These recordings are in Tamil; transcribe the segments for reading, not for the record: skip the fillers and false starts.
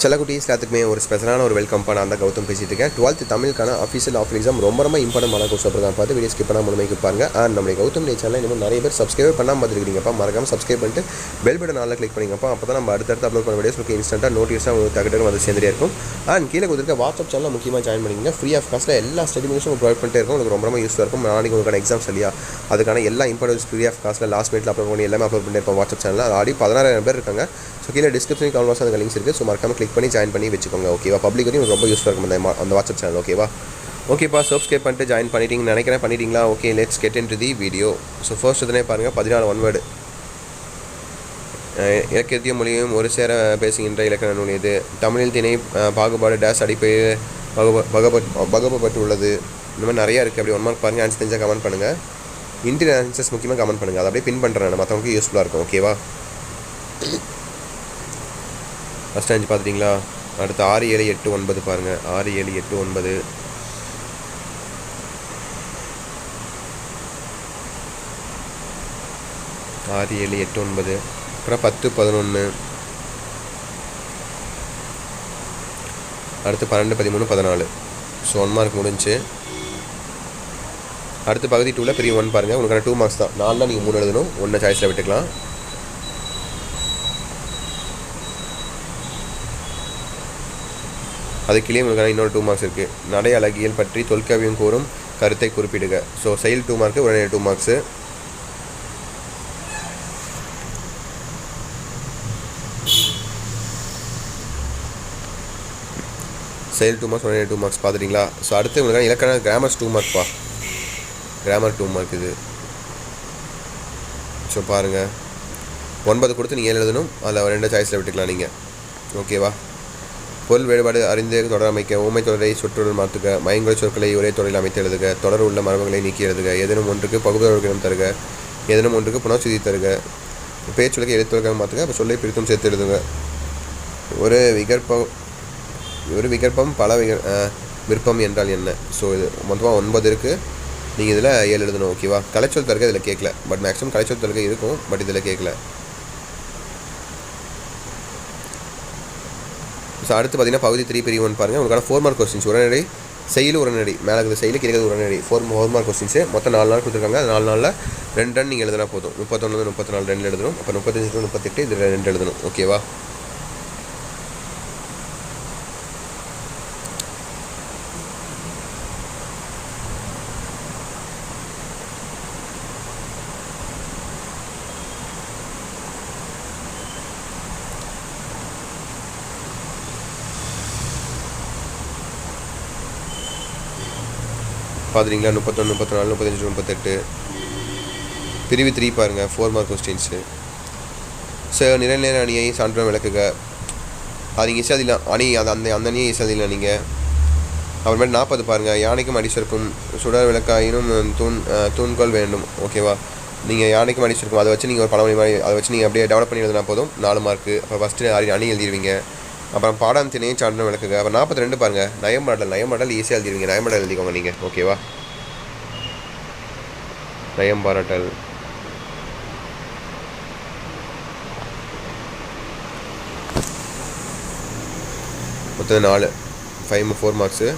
செல்லக்குட்டீஸ் எல்லாத்துக்குமே ஒரு ஸ்பெஷலான ஒரு வெல்கம் பண்ண அந்த கௌதம் பேசிட்டு இருக்கேன். 12th தமிழுக்கான அஃபீஷியல் ஆஃப் எக்ஸாம் ரொம்ப இம்பார்ட்டன்ட் கோர்ஸ் அப்படி தான் பார்த்து வீடியோ ஸ்கிப் பண்ணால் முழுமைக்கு பாருங்க. நம்மளுடைய கௌதம் சேனல் இன்னும் நிறைய பேர் சப்ஸ்கிரைப் பண்ணாமல் பார்த்துருக்கீங்கப்பா. மறக்காம சப்ஸ்கிரைப் பண்ணிட்டு பெல் பட்டன் ஆல்ல கிளிக் பண்ணிங்கப்பா. அப்போ தான் நம்ம அடுத்தடுத்து அப்லோட் பண்ண வீடியோஸ் உங்களுக்கு இன்ஸ்டன்ட்டாக நோட்டிஃபிகேஷன் உங்களுக்கு தகவல் வந்து சேர்ந்துட்டே இருக்கும். கீழே கொடுத்துருக்க வாட்ஸ்அப் சேனல் முக்கியமாக ஜாயின் பண்ணிங்க. ஃப்ரீ ஆஃப் காஸ்ட்டில் எல்லா ஸ்டடி மெட்டீரியல்ஸும் ப்ரொவைட் பண்ணிட்டே இருக்கும். உங்களுக்கு ரொம்ப யூஸ்ஃபுல்லாக இருக்கும். நாளைக்கு உங்களுக்கான எக்ஸாம்ஸ் இல்லையா, அதுக்கான எல்லா இம்பார்ட்டன்ஸ் ஃப்ரீ ஆஃப் காஸ்ட்டில் லாஸ்ட் மினிட்ல அப்லோட் பண்ணி எல்லாமே அப்லோட் பண்ணிட்டு இருப்போம் வாட்ஸ்அப் சேனல். அது ஆடி 16,000 பேர் இருக்காங்க. ஸோ கீழே டிஸ்கிரிப்ஷன் கால்வாஸ் அந்த லிங்க்ஸ் இருக்குது. ஸோ மறக்காம கிளிக் பண்ணி ஜாயின் பண்ணி வச்சுக்கோங்க. ஓகேவா, பப்ளிக் வரையும் ரொம்ப யூஸ்ஃபுல்லாக இருக்கும் அந்த வாட்ஸ்அப் சேனல். ஓகேவா, ஓகேப்பா, சப்ஸ்கிரைப் பண்ணிட்டு ஜாயின் பண்ணிட்டீங்கன்னு நினைக்கிறேன். பண்ணிட்டீங்களா? Okay, let's get into the video. So first இதனே பாருங்கள், 14 ஒன்வேர்டு. இலக்கியத்தையும் மொழியும் ஒரு சேர பேசுகின்ற இலக்கண நூல் இது. தமிழில் திணை பாகுபாடு டேஸ் அடிப்படையில் வகுப்பப்பட்டு உள்ளது. இந்த மாதிரி நிறையா இருக்குது. அப்படி 1 மார்க் பாருங்கள். ஆன்சர் தெரிஞ்சால் கமெண்ட் பண்ணுங்கள். இன்டீரியர் ஆன்சர்ஸ் முக்கியமாக கமெண்ட் பண்ணுங்கள். அதை அப்படியே பின் பண்ணுறேன், மற்றவங்களுக்கு யூஸ்ஃபுல்லாக இருக்கும். ஓகேவா, ஃபஸ்ட் 5 பார்த்துட்டிங்களா? அடுத்து 6, 7, 8, 9 பாருங்கள். 6, 7, 8, 9. ஆறு 7 8 9. அப்புறம் 10 11. அடுத்து 12 13 14. ஸோ 1 மார்க் முடிஞ்சு. அடுத்து பகுதி 2ல் பெரிய 1 பாருங்கள். உங்களுக்கான 2 மார்க்ஸ் தான். 4 நீங்கள் 3 எழுதணும். 1 சாய்ஸில் விட்டுக்கலாம். அதுக்குள்ளேயே உங்களுக்கான இன்னொரு 2 மார்க்ஸ் இருக்குது. நடை அழகியல் பற்றி தொல்காப்பியம் கூறும் கருத்தை குறிப்பிடுக. ஸோ செயல் 2 மார்க்கு, உடனே 2 மார்க்ஸு. செயல் 2 மார்க்ஸ், உடனே 2 மார்க்ஸ் பார்த்துட்டிங்களா? ஸோ அடுத்து உங்களுக்கான இலக்கண கிராமர்ஸ் 2 மார்க்ப்பா. கிராமர் 2 மார்க் இது. ஸோ பாருங்கள், 9 கொடுத்து நீங்கள் 7 எழுதணும். அதில் 2 சாய்ஸில் விட்டுக்கலாம் நீங்கள். ஓகேவா, பொருள் வேறுபாடு அறிந்து தொடர் அமைக்க. ஊமை தொடரை சொற்றொடர் மாற்றுக. மயங்குறை சொற்களை ஒரே தொடரில் அமைத்து எழுதுக. தொடர் உள்ள மரபுகளை நீக்கி எழுதுக. ஏதேனும் ஒன்றுக்கு பகுதியிடம் தருக. ஏதேனும் ஒன்றுக்கு புனர்சுதி தருக. பேச்சொலுக்கு எழுத்துக்கள் மாற்றுக. அப்போ சொல்லை பிரித்தும் சேர்த்து எழுதுங்க. ஒரு விகற்பம் பல விருப்பம் என்றால் என்ன? ஸோ இது மொத்தமாக 9 இருக்குது. நீங்கள் இதில் 7 எழுதணும். ஓகேவா, கலைச்சொல் தருக இதில் கேட்கல. பட் மேக்ஸிமம் கலைச்சொல் தருக இருக்கும், பட் இதில் கேட்கல. ஸோ அடுத்து பார்த்தீங்கன்னா பகுதி 3 பிரிவு 1 பாருங்கள். உங்களுக்கான 4 மார்க் கொஸ்டின்ஸ். உடனடி செயல் உடனடி மேலே இருக்குது செயல் கிடைக்கிறது உடனடி 4 மார்க் கொஸ்டின்ஸு. மொத்தம் 4 நாள் கொடுத்துருக்காங்க. 4 நாளில் 2 ரன் நீங்கள் எழுதினா போதும். 31 34 2 எழுதணும். அப்போ 35 38 இதில் 2 எழுதணும். ஓகேவா, பார்த்துட்டிங்களா? 31 34 35 38. பிரிவு 3 பாருங்கள், 4 மார்க் கொஸ்டின்ஸு. ஸோ நிறநேர அணியை சான்றுடன் விளக்குக. அது நீங்கள் ஈஸியாக அணி அது அந்த அணியை ஈஸியாக நீங்கள். அப்புறமேட்டு 40 பாருங்கள். யானைக்கும் அடிச்சிருக்கும் சுடர் விளக்காயினும் தூண்கோல் வேண்டும். ஓகேவா, நீங்கள் யானைக்கும் அடிச்சிருக்கும் அதை வச்சு நீங்கள் ஒரு பழமொழி மாதிரி அதை வச்சு நீங்கள் அப்படியே டெவலப் பண்ணி எழுதினா போதும். 4 மார்க்கு. அப்போ ஃபஸ்ட்டு அணி எழுதிடுவீங்க. அப்புறம் பாடம் திணையும் சான்றுடன் விளக்குக. அப்புறம் 42 பாருங்கள். நயம்பாடல் ஈஸியாக எழுதிடுவீங்க. நயம்பாடல் எழுதிக்கோங்க நீங்கள். ஓகேவா, நயம்பாராட்டல். மொத்தம் 4 4 மார்க்ஸு.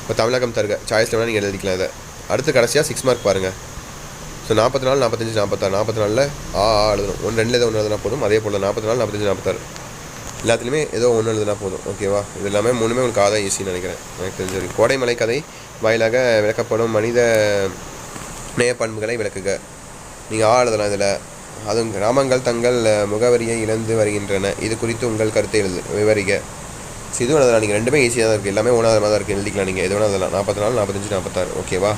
இப்போ தமிழகம் தருக சாய்ஸில் வேணால் நீங்கள் எழுதிக்கலாம் இதை. அடுத்து கடைசியாக 6 மார்க் பாருங்கள். ஸோ 44 45 46. 44 எழுதணும். 1 2 ஏதோ 1 எழுதுனா போதும். அதே போல் 44 45 46 எல்லாத்துலேயுமே ஏதோ 1 எழுதுனா போதும். ஓகேவா, இது எல்லாமே 3மே உங்களுக்கு ஆதான் ஈஸின்னு நினைக்கிறேன். எனக்கு தெரிஞ்சது கோடைமலை கதை வாயிலாக விளக்கப்படும் மனித நேய பண்புகளை விளக்குக. நீங்கள் எழுதலாம் இதில். அதுவும் கிராமங்கள் தங்கள் முகவரியை இழந்து வருகின்றன. இது குறித்து உங்கள் கருத்தை விவரிக. ஸோ இதுவும் எழுதலாம். நீங்கள் 2மே ஈஸியாக தான் இருக்குது. எல்லாமே 1வது மாதிரி தான் இருக்குது. எழுதிக்கலாம் நீங்கள். எது வேணால் எழுதலாம். 44 45 46. ஓகேவா,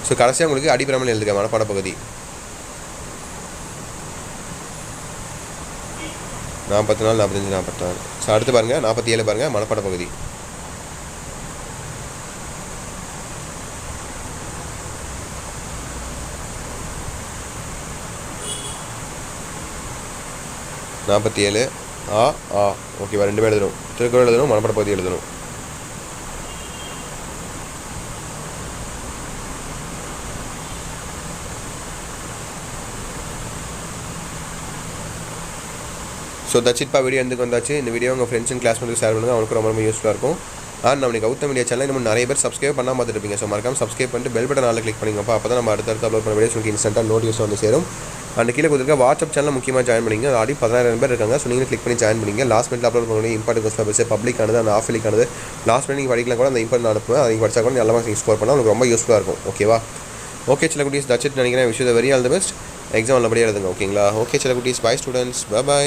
ஸோ கடைசியாக உங்களுக்கு அடிப்படாமல் எழுதுக மனப்பாட பகுதி. 44 45 46. ஸோ அடுத்து பாருங்கள் 47 பாருங்கள், மனப்பாட பகுதி. ஓகேவா, 2 பேர் எழுதணும். திருக்குறள் எழுதணும், மனப்பாட பகுதி எழுதணும். ஸோ ஸோ தட்சிட்பா வீடியோ எதுக்கு வந்தாச்சு. இந்த வீடியோ உங்கள் ஃப்ரெண்ட்ஸ் அண்ட் கிளாஸ்மேட்டுக்கு ஷேர் பண்ணுங்கள், அவங்களுக்கு ரொம்ப யூஸ்ஃபுல்லாக இருக்கும். நம்மளுக்கு கௌதம் மீடியா சேனல் இன்னும் நிறைய பேர் சப்ஸ்கிரைப் பண்ணாமல் பார்த்துட்டு இருப்பீங்க. ஸோ மறக்காம சப்ஸ்கிரைப் பண்ணிட்டு பெல் பட்டன் ஆல் கிளிக் பண்ணிங்கப்பா. அப்போ தான் நம்ம அடுத்தடுத்து அப்லோட் பண்ண வீடியோஸ் உங்களுக்கு இன்ஸ்டன்ட்டாக நோட்டிஃபிகேஷன் வந்து சேரும். அந்த கீழே கொடுத்துருக்க வாட்ஸ்அப் சேனல் முக்கியமாக ஜாயின் பண்ணிங்க. ஆல்ரெடி 16,000 பேர் இருக்காங்க. ஸோ நீங்கள் கிளிக் பண்ணி ஜாயின் பண்ணிங்க. லாஸ்ட் மினிட்ல அப்லோட் பண்ணி இம்பார்ட்டன்ட் கொஸ்டின் பேப்பர்ஸ் பப்ளிக்கானது அந்த ஆஃபிலிக்கானது லாஸ்ட் மினிட் நீங்கள் படிக்கலாம் கூட அந்த இம்பார்ட்டன்ட் அனுப்புவேன். அதை படித்தா கூட நல்ல மார்க்ஸ் ஸ்கோர் பண்ணால் உங்களுக்கு ரொம்ப யூஸ்ஃபுல்லாக இருக்கும். ஓகேவா? ஓகே சில குட்டீஸ், தட்சிட் நினைக்கிறேன். Wish you the very all the best. Exam நல்லபடியாக எழுதுங்க. ஓகேங்களா? ஓகே சில குட்டீஸ், பை ஸ்டூடெண்ட்ஸ், பை.